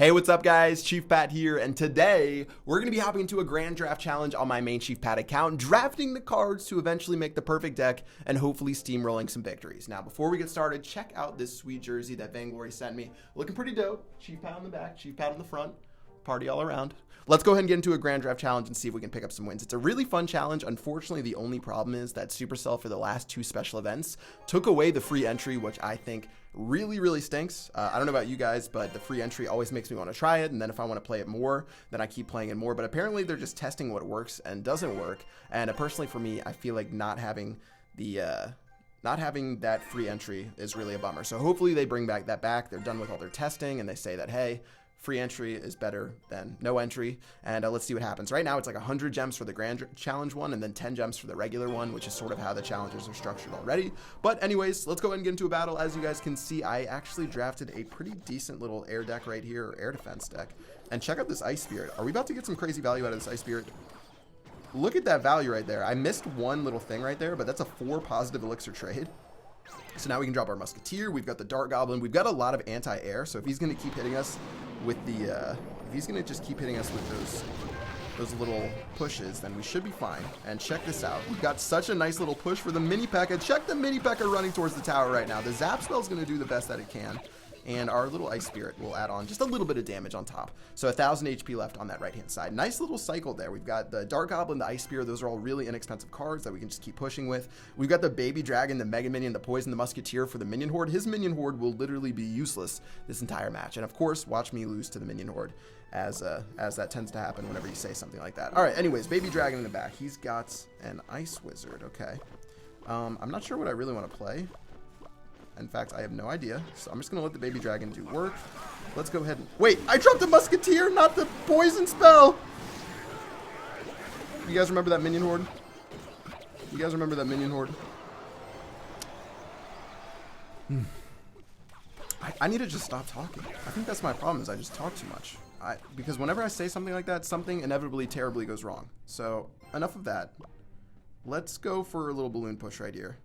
Hey, what's up guys? Chief Pat here, and today we're going to be hopping into a grand draft challenge on my main Chief Pat account, drafting the cards to eventually make the perfect deck and hopefully steamrolling some victories. Now, before we get started, check out this sweet jersey that Vainglory sent me. Looking pretty dope. Chief Pat on the back, Chief Pat on the front. Party all around. Let's go ahead and get into a grand draft challenge and see if we can pick up some wins. It's a really fun challenge. Unfortunately, the only problem is that Supercell for the last two special events took away the free entry, which I think really stinks. I don't know about you guys, but the free entry always makes me want to try it, and then if I want to play it more, then I keep playing it more. But apparently they're just testing what works and doesn't work, and personally for me, I feel like not having that free entry is really a bummer. So hopefully they bring that back. They're done with all their testing and they say that, hey, free entry is better than no entry, and let's see what happens. Right now, it's like 100 gems for the Grand Challenge one, and then 10 gems for the regular one, which is sort of how the challenges are structured already. But anyways, let's go ahead and get into a battle. As you guys can see, I actually drafted a pretty decent little air deck right here, or air defense deck. And check out this Ice Spirit. Are we about to get some crazy value out of this Ice Spirit? Look at that value right there. I missed one little thing right there, but that's a 4 positive elixir trade. So now we can drop our Musketeer. We've got the Dart Goblin. We've got a lot of anti-air, so if he's going to keep hitting us with the, if he's going to just keep hitting us with those little pushes, then we should be fine. And check this out. We've got such a nice little push for the Mini P.E.K.K.A. Check the Mini P.E.K.K.A. running towards the tower right now. The Zap spell is going to do the best that it can, and our little Ice Spirit will add on just a little bit of damage on top. So 1,000 HP left on that right-hand side. Nice little cycle there. We've got the Dart Goblin, the Ice Spirit. Those are all really inexpensive cards that we can just keep pushing with. We've got the Baby Dragon, the Mega Minion, the Poison, the Musketeer for the Minion Horde. His Minion Horde will literally be useless this entire match. And of course, watch me lose to the Minion Horde, as that tends to happen whenever you say something like that. All right, anyways, Baby Dragon in the back. He's got an Ice Wizard. Okay. I'm not sure what I really want to play. In fact, I have no idea, so I'm just going to let the Baby Dragon do work. Let's go ahead and... Wait, I dropped the Musketeer, not the Poison spell! You guys remember that Minion Horde? You guys remember that Minion Horde? I need to just stop talking. I think that's my problem, is I just talk too much. Because whenever I say something like that, something inevitably terribly goes wrong. So, enough of that. Let's go for a little balloon push right here.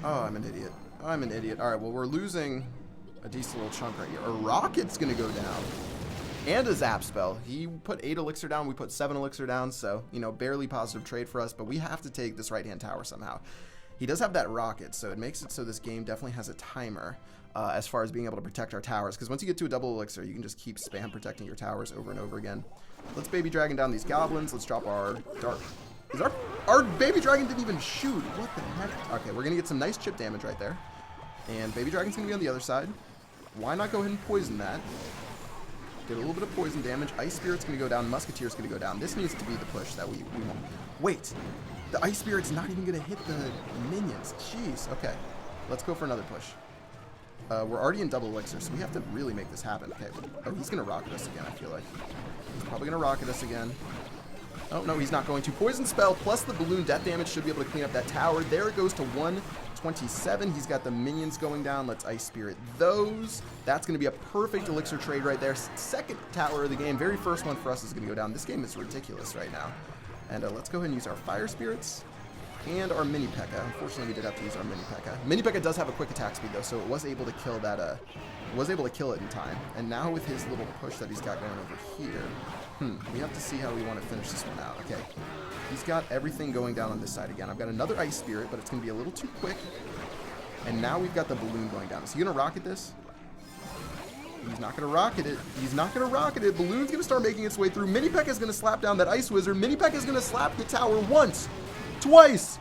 Oh, I'm an idiot. I'm an idiot. All right, well, we're losing a decent little chunk right here. A Rocket's going to go down. And a Zap spell. He put 8 elixir down. We put 7 elixir down. So, you know, barely positive trade for us. But we have to take this right-hand tower somehow. He does have that Rocket, so it makes it so this game definitely has a timer as far as being able to protect our towers. Because once you get to a double elixir, you can just keep spam protecting your towers over and over again. Let's Baby Dragon down these goblins. Let's drop our Dark... Is our Baby Dragon didn't even shoot. What the heck? Okay, we're going to get some nice chip damage right there. And Baby Dragon's going to be on the other side. Why not go ahead and poison that? Get a little bit of poison damage. Ice Spirit's going to go down. Musketeer's going to go down. This needs to be the push that we want. Wait. The Ice Spirit's not even going to hit the minions. Jeez. Okay. Let's go for another push. We're already in double elixir, so we have to really make this happen. Okay. Oh, he's going to rocket us again, I feel like. He's probably going to rocket us again. Oh, no, he's not going to. Poison spell plus the balloon death damage should be able to clean up that tower. There it goes to 127. He's got the minions going down. Let's Ice Spirit those. That's going to be a perfect elixir trade right there. Second tower of the game. Very first one for us is going to go down. This game is ridiculous right now. And let's go ahead and use our Fire Spirits and our Mini P.E.K.K.A. Unfortunately, we did have to use our Mini P.E.K.K.A. Mini P.E.K.K.A. does have a quick attack speed, though, so it was able to kill that, was able to kill it in time. And now with his little push that he's got going over here, we have to see how we want to finish this one out. Okay, he's got everything going down on this side again. I've got another Ice Spirit, but it's going to be a little too quick. And now we've got the balloon going down. Is he going to rocket this? He's not going to rocket it. He's not going to rocket it. Balloon's going to start making its way through. Mini P.E.K.K.A. is going to slap down that Ice Wizard. Mini P.E.K.K.A. is going to slap the tower once, twice,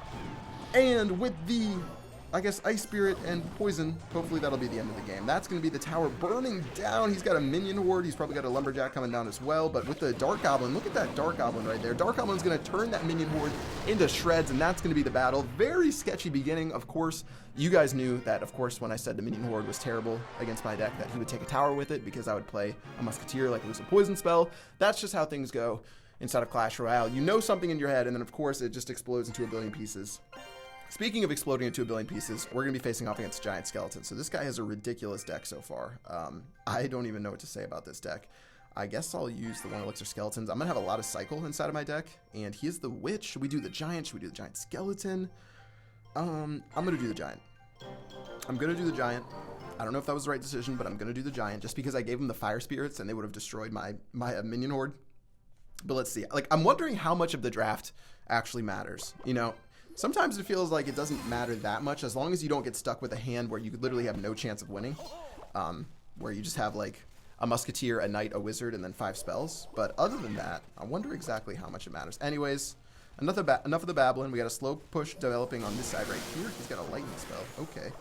and with the... I guess Ice Spirit and Poison, hopefully that'll be the end of the game. That's going to be the tower burning down. He's got a Minion Horde. He's probably got a Lumberjack coming down as well. But with the Dart Goblin, look at that Dart Goblin right there. Dart Goblin's going to turn that Minion Horde into shreds, and that's going to be the battle. Very sketchy beginning, of course. You guys knew that, of course, when I said the Minion Horde was terrible against my deck, that he would take a tower with it because I would play a Musketeer like it was a Poison spell. That's just how things go inside of Clash Royale. You know something in your head, and then, of course, it just explodes into a billion pieces. Speaking of exploding into a billion pieces, we're going to be facing off against Giant Skeleton. So this guy has a ridiculous deck so far. I don't even know what to say about this deck. I guess I'll use the 1 Elixir Skeletons. I'm going to have a lot of Cycle inside of my deck. And he is the Witch. Should we do the Giant? Should we do the Giant Skeleton? I'm going to do the Giant. I'm going to do the Giant. I don't know if that was the right decision, but I'm going to do the giant just because I gave him the fire spirits and they would have destroyed my minion horde. But let's see. Like, I'm wondering how much of the draft actually matters. You know, sometimes it feels like it doesn't matter that much as long as you don't get stuck with a hand where you could literally have no chance of winning. Where you just have like a musketeer, a knight, a wizard, and then 5 spells. But other than that, I wonder exactly how much it matters. Anyways, enough of the babbling. We got a slow push developing on this side right here. He's got a lightning spell. Okay.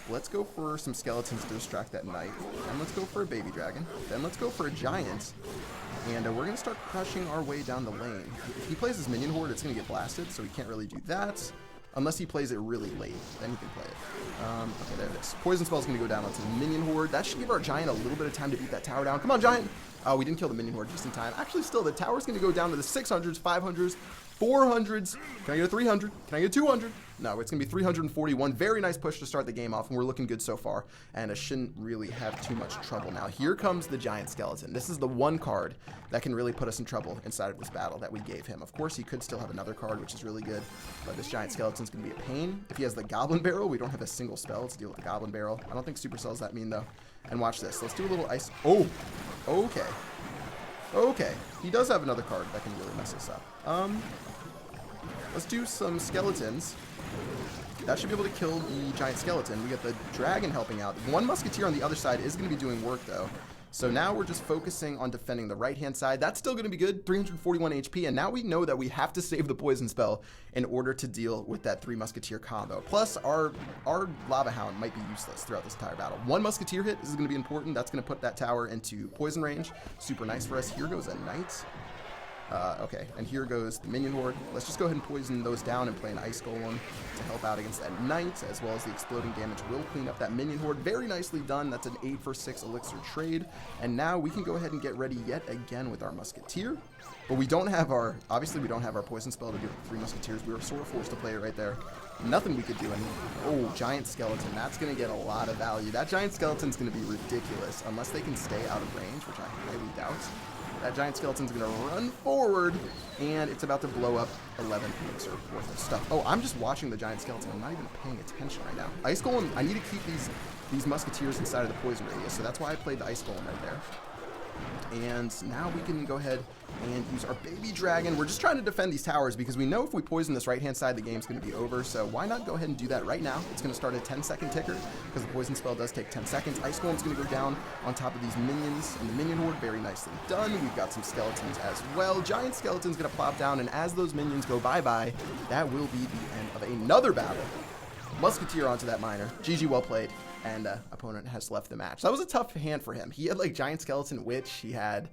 Let's go for some skeletons to distract that knight. And let's go for a baby dragon. Then let's go for a giant. And we're going to start crushing our way down the lane. If he plays his minion horde, it's going to get blasted, so he can't really do that. Unless he plays it really late, then he can play it. Okay, there it is. Poison spell is going to go down onto the minion horde. That should give our giant a little bit of time to beat that tower down. Come on, giant! Oh, we didn't kill the minion horde just in time. Actually, still, the tower's going to go down to the 600s, 500s, 400s. Can I get a 300? Can I get a 200? No, it's going to be 341. Very nice push to start the game off, and we're looking good so far. And I shouldn't really have too much trouble now. Here comes the giant skeleton. This is the one card that can really put us in trouble inside of this battle that we gave him. Of course, he could still have another card, which is really good. But this giant skeleton's going to be a pain. If he has the goblin barrel, we don't have a single spell to deal with the goblin barrel. I don't think supercells that mean, though. And watch this. Let's do a little ice. Oh, okay. Okay. He does have another card that can really mess us up. Let's do some skeletons. That should be able to kill the giant skeleton. We got the dragon helping out. One musketeer on the other side is going to be doing work, though. So now we're just focusing on defending the right-hand side. That's still going to be good, 341 HP. And now we know that we have to save the poison spell in order to deal with that 3 musketeer combo. Plus, our lava hound might be useless throughout this entire battle. 1 musketeer hit is going to be important. That's going to put that tower into poison range. Super nice for us. Here goes a knight. Okay, and here goes the minion horde. Let's just go ahead and poison those down and play an ice golem to help out against that knight, as well as the exploding damage will clean up that minion horde. Very nicely done. That's an 8 for 6 elixir trade. And now we can go ahead and get ready yet again with our musketeer. But we don't have our, obviously we don't have our poison spell to do with 3 musketeers. We were sort of forced to play it right there. Nothing we could do. And oh, giant skeleton. That's going to get a lot of value. That giant skeleton's going to be ridiculous unless they can stay out of range, which I highly doubt. That giant skeleton's going to run forward, and it's about to blow up 11 elixir worth of stuff. Oh, I'm just watching the giant skeleton. I'm not even paying attention right now. Ice Golem, I need to keep these musketeers inside of the poison radius, so that's why I played the Ice Golem right there. And now we can go ahead and use our baby dragon. We're just trying to defend these towers because we know if we poison this right-hand side, the game's going to be over. So why not go ahead and do that right now? It's going to start a 10-second ticker because the poison spell does take 10 seconds. Ice Golem's going to go down on top of these minions and the minion horde. Very nicely done. We've got some skeletons as well. Giant skeleton's going to plop down, and as those minions go bye-bye, that will be the end of another battle. Musketeer onto that miner. GG, well played. And opponent has left the match. That was a tough hand for him. He had like giant skeleton witch. He had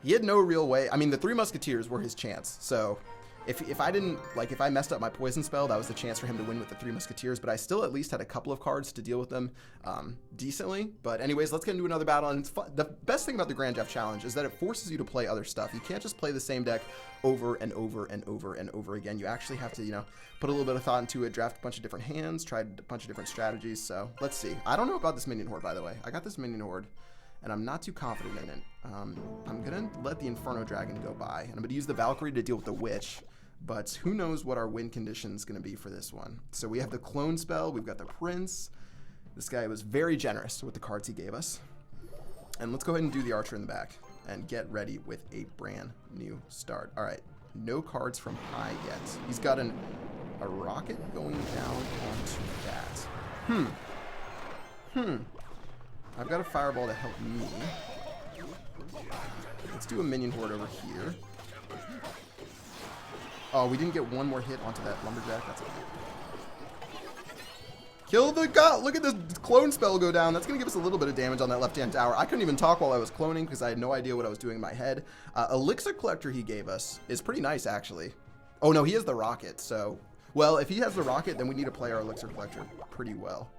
no real way. I mean, the 3 musketeers were his chance. So if I didn't, like, if I messed up my poison spell, that was the chance for him to win with the 3 musketeers. But I still at least had a couple of cards to deal with them decently. But anyways, let's get into another battle. And it's fun. The best thing about the Grand Jeff Challenge is that it forces you to play other stuff. You can't just play the same deck over and over and over and over again. You actually have to, you know, put a little bit of thought into it, draft a bunch of different hands, try a bunch of different strategies. So let's see. I don't know about this minion horde, by the way. I got this minion horde, and I'm not too confident in it. I'm going to let the Inferno Dragon go by, and I'm going to use the Valkyrie to deal with the Witch, but who knows what our win condition is going to be for this one. So we have the Clone Spell, we've got the Prince. This guy was very generous with the cards he gave us. And let's go ahead and do the Archer in the back and get ready with a brand new start. All right, no cards from high yet. He's got a rocket going down onto that. I've got a fireball to help me. Let's do a minion horde over here. Oh, we didn't get one more hit onto that lumberjack. That's okay. Kill the god. Look at this clone spell go down. That's going to give us a little bit of damage on that left-hand tower. I couldn't even talk while I was cloning because I had no idea what I was doing in my head. Elixir Collector he gave us is pretty nice, actually. Oh, no, he has the rocket. So, well, if he has the rocket, then we need to play our Elixir Collector pretty well.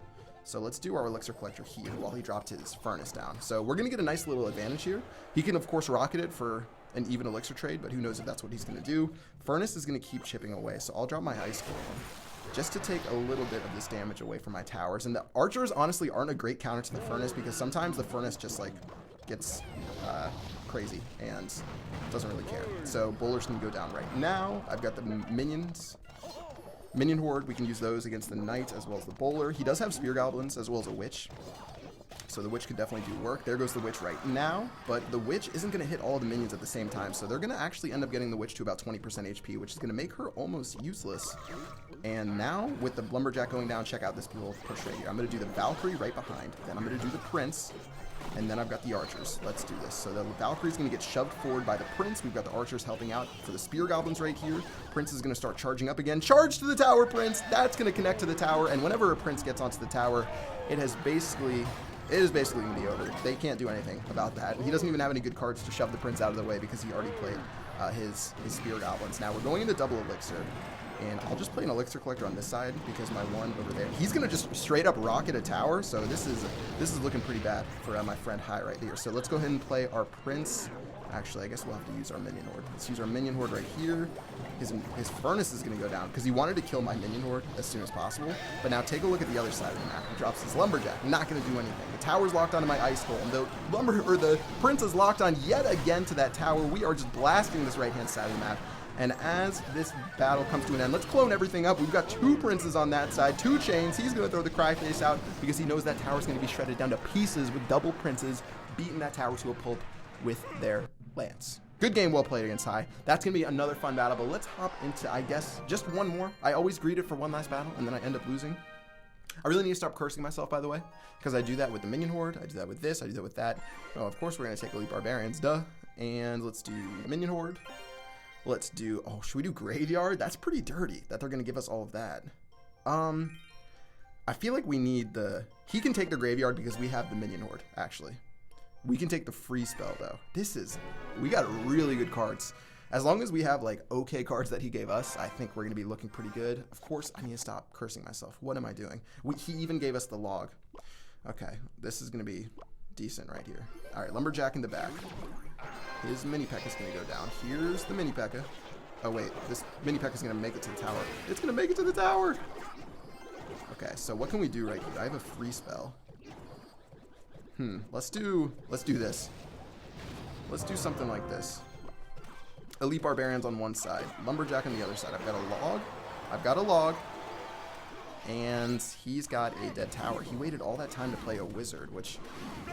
So let's do our Elixir Collector here while he dropped his furnace down. So we're going to get a nice little advantage here. He can, of course, rocket it for an even elixir trade, but who knows if that's what he's going to do. Furnace is going to keep chipping away, so I'll drop my Ice Golem just to take a little bit of this damage away from my towers. And the archers honestly aren't a great counter to the furnace because sometimes the furnace just like gets crazy and doesn't really care. So bowlers can go down right now. I've got the minions. Minion Horde, we can use those against the Knight as well as the Bowler. He does have Spear Goblins as well as a Witch. So the Witch could definitely do work. There goes the Witch right now, but the Witch isn't going to hit all the minions at the same time, so they're going to actually end up getting the Witch to about 20% HP, which is going to make her almost useless. And now, with the Lumberjack going down, check out this little push right here. I'm going to do the Valkyrie right behind, then I'm going to do the Prince, and then I've got the Archers. Let's do this. So the Valkyrie's going to get shoved forward by the Prince. We've got the Archers helping out for the Spear Goblins right here. Prince is going to start charging up again. Charge to the tower, Prince! That's going to connect to the tower, and whenever a Prince gets onto the tower, it is basically going to be over. They can't do anything about that. He doesn't even have any good cards to shove the Prince out of the way because he already played his Spear Goblins. Now we're going into double Elixir, and I'll just play an Elixir Collector on this side because my one over there, he's going to just straight up rocket a tower, so this is looking pretty bad for my friend High right here. So let's go ahead and play our Prince. Actually, I guess we'll have to use our Minion Horde. Let's use our Minion Horde right here. His Furnace is going to go down because he wanted to kill my Minion Horde as soon as possible. But now take a look at the other side of the map. He drops his Lumberjack. Not going to do anything. The tower's locked onto my Ice Golem. The Prince is locked on yet again to that tower. We are just blasting this right-hand side of the map. And as this battle comes to an end, let's clone everything up. We've got 2 Princes on that side, 2 Chains. He's going to throw the Cry Face out because he knows that tower's going to be shredded down to pieces with double Princes beating that tower to a pulp with their lance. Good game, well played against High. That's going to be another fun battle, but let's hop into, I guess, just one more. I always greed it for one last battle, and then I end up losing. I really need to stop cursing myself, by the way, because I do that with the Minion Horde, I do that with this, I do that with that. Oh, of course we're going to take Elite Barbarians, duh. And let's do the Minion Horde. Let's do, oh, should we do Graveyard? That's pretty dirty that they're going to give us all of that. I feel like we need he can take the Graveyard because we have the Minion Horde, actually. We can take the free spell, though. We got really good cards. As long as we have, like, okay cards that he gave us, I think we're going to be looking pretty good. Of course, I need to stop cursing myself. What am I doing? He even gave us the log. Okay, this is going to be decent right here. All right, Lumberjack in the back. His Mini P.E.K.K.A is going to go down. Here's the Mini P.E.K.K.A. Oh, wait. This Mini P.E.K.K.A is going to make it to the tower. It's going to make it to the tower! Okay, so what can we do right here? I have a free spell. Let's do this. Let's do something like this. Elite Barbarians on one side, Lumberjack on the other side. I've got a log. And he's got a dead tower. He waited all that time to play a Wizard, which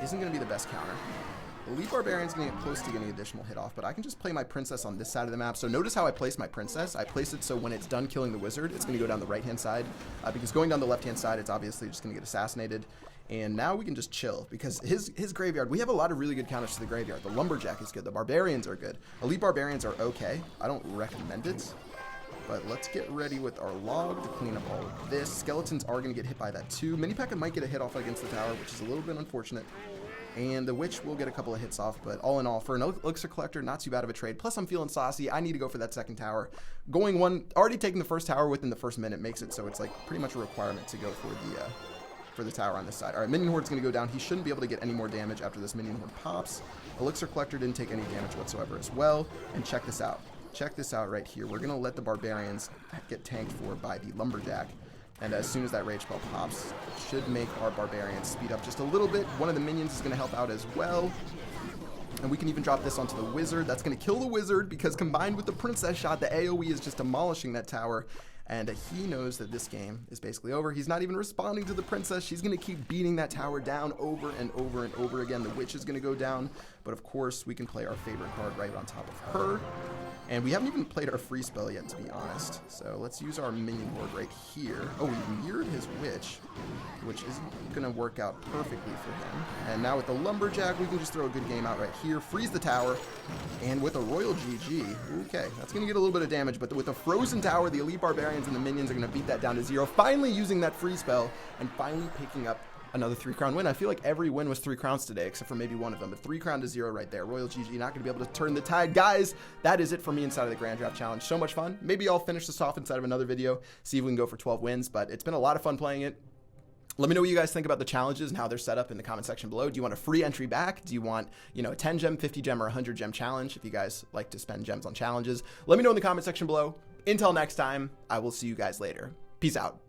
isn't going to be the best counter. Elite Barbarian's going to get close to getting additional hit off, but I can just play my Princess on this side of the map. So notice how I place my Princess. I place it so when it's done killing the Wizard, it's going to go down the right-hand side. Because going down the left-hand side, it's obviously just going to get assassinated. And now we can just chill, because his Graveyard, we have a lot of really good counters to the Graveyard. The Lumberjack is good. The Barbarians are good. Elite Barbarians are okay. I don't recommend it. But let's get ready with our log to clean up all of this. Skeletons are going to get hit by that too. Mini P.E.K.K.A might get a hit off against the tower, which is a little bit unfortunate. And the Witch will get a couple of hits off, but all in all, for an Elixir Collector, not too bad of a trade. Plus, I'm feeling saucy. I need to go for that second tower. Already taking the first tower within the first minute makes it so it's like pretty much a requirement to go for the tower on this side. All right, Minion Horde's going to go down. He shouldn't be able to get any more damage after this Minion Horde pops. Elixir Collector didn't take any damage whatsoever as well. And check this out. Check this out right here. We're going to let the Barbarians get tanked for by the Lumberjack. And as soon as that Rage Spell pops, should make our Barbarians speed up just a little bit. One of the minions is going to help out as well. And we can even drop this onto the Wizard. That's going to kill the Wizard because combined with the Princess shot, the AoE is just demolishing that tower. And he knows that this game is basically over. He's not even responding to the Princess. She's going to keep beating that tower down over and over and over again. The Witch is going to go down. But of course, we can play our favorite card right on top of her. And we haven't even played our free spell yet, to be honest. So let's use our Minion Horde right here. Oh, we mirrored his Witch, which isn't going to work out perfectly for him. And now with the Lumberjack, we can just throw a good game out right here. Freeze the tower. And with a Royal GG, okay, that's going to get a little bit of damage. But with the Frozen Tower, the Elite Barbarians and the Minions are going to beat that down to 0. Finally using that free spell and finally picking up another 3-crown win. I feel like every win was 3 crowns today, except for maybe one of them. But 3 crown to 0 right there. Royal GG, not going to be able to turn the tide. Guys, that is it for me inside of the Grand Draft Challenge. So much fun. Maybe I'll finish this off inside of another video, see if we can go for 12 wins. But it's been a lot of fun playing it. Let me know what you guys think about the challenges and how they're set up in the comment section below. Do you want a free entry back? Do you want, a 10 gem, 50 gem, or 100 gem challenge? If you guys like to spend gems on challenges, let me know in the comment section below. Until next time, I will see you guys later. Peace out.